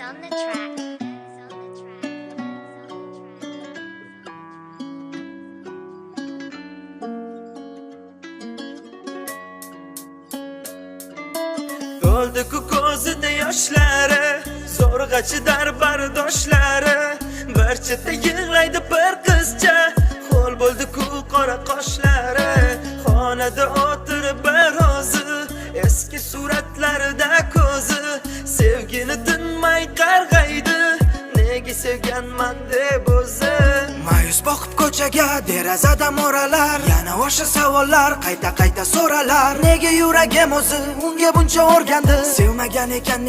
on the track. To'ldi-ku ko'zida yoshlari, zo'rg'a chidar bardoshlari. Bir chetda yig'laydi bir qizcha, ho'l bo'ldi-ku qora qoshlari. Xonada o'tirib birozi, eski suratlarida ko'zi, sevgini tinmay qarg'aydi. Nega sevganman deb o'zi Ma'yus boqib ko'chaga, derazada mo'ralar, yana o'sha savollar qayta so'ralar. Nega yuragim o'zi unga buncha o'rgandi? Sevmagan ekan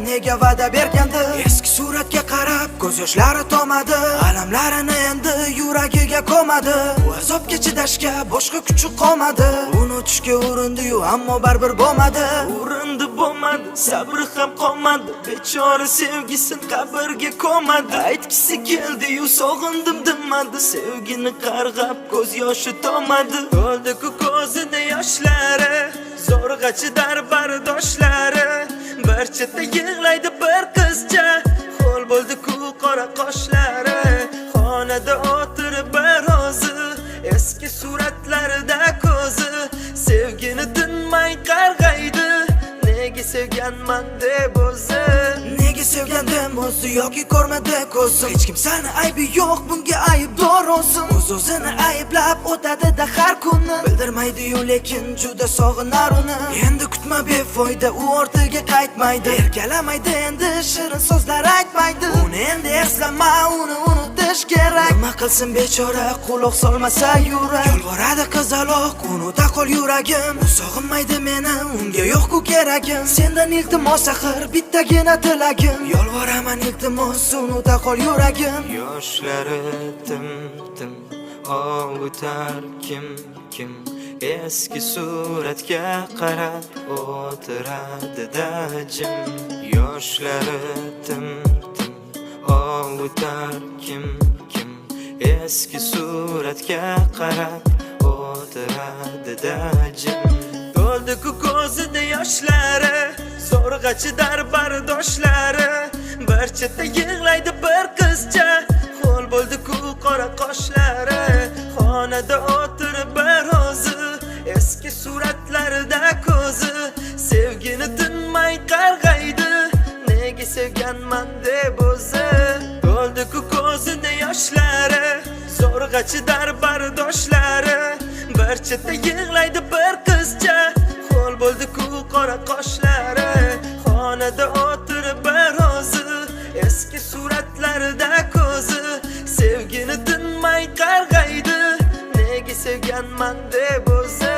nega va'da bergandi? Eski suratga qarab ko'z yoshlari tomadi, alamlarini endi yuragiga ko'madi. Bu azobga chidashga boshqa kuchi qolmadi. Unutishga urindi-yu, ammo baribir bo'lmadi. urindi bo'lmadi, sabri ham qolmadi. Bechora sevgisin qabrga ko'madi. Aytgisi keldi-yu, sog'indim demadi. Sevgini qarg'ab ko'z yoshi tomadi. To'ldi-ku ko'zida yoshlari, zo'rg'a chidar bardoshlari. Bir chetda yig'laydi bir qizcha, ho'l bo'ldi-ku qora qoshlari. Xonada o'tirib birozi, eski suratlarida ko'zi, sevgini tinmay qarg'aydi. Nega sevganman deb o'zi Nega sevgandim o'zi yoki ko'rmadi ko'zi? Hech kim sani aybi yo'q, bunga aybdor o'zim. O'zini ayblab o'tadi-da har kuni. Bildirmaydi-yu, lekin juda sog'inar uni. Endi kutma befoyda, u ortiga qaytmaydi. Erkalamaydi endi, shirin so'zlar aytmaydi. Uni endi eslama, uni unutish kerak. Nima qilsin bechora, quloq solmasa yurak. Yolvoradi qizaloq, unuta qol yuragim. U sog'inmaydi meni, unga yo'q-ku keragim. Sendan iltimos axir bittagina tilagim. Yolvoraman iltimos, unuta qol yuragim. Yoshlari tim ovutar kim eski suratga qarab o'tiradi-da jim. Yoshlari tim ovutar kim eski suratga qarab o'tiradi-da jim. To'ldi-ku ko'zida yoshlari, zo'rg'a chidar bardoshlari. Bir chetda yig'laydi bir qizcha, ho'l bo'ldi-ku qora qoshlari. Xonada o'tirib birozi, eski suratlarida ko'zi, sevgini tinmay qarg'aydi. Nega sevganman deb o'zi To'ldi-ku ko'zida yoshlari, zo'rg'a chidar bardoshlari. Bir chetda yig'laydi bir qizcha, ho'l bo'ldi-ku qora qoshlari. Xonada o'tirib birozi, eski suratlarida ko'zi, sevgini tinmay qarg'aydi. Nega sevganman deb o'zi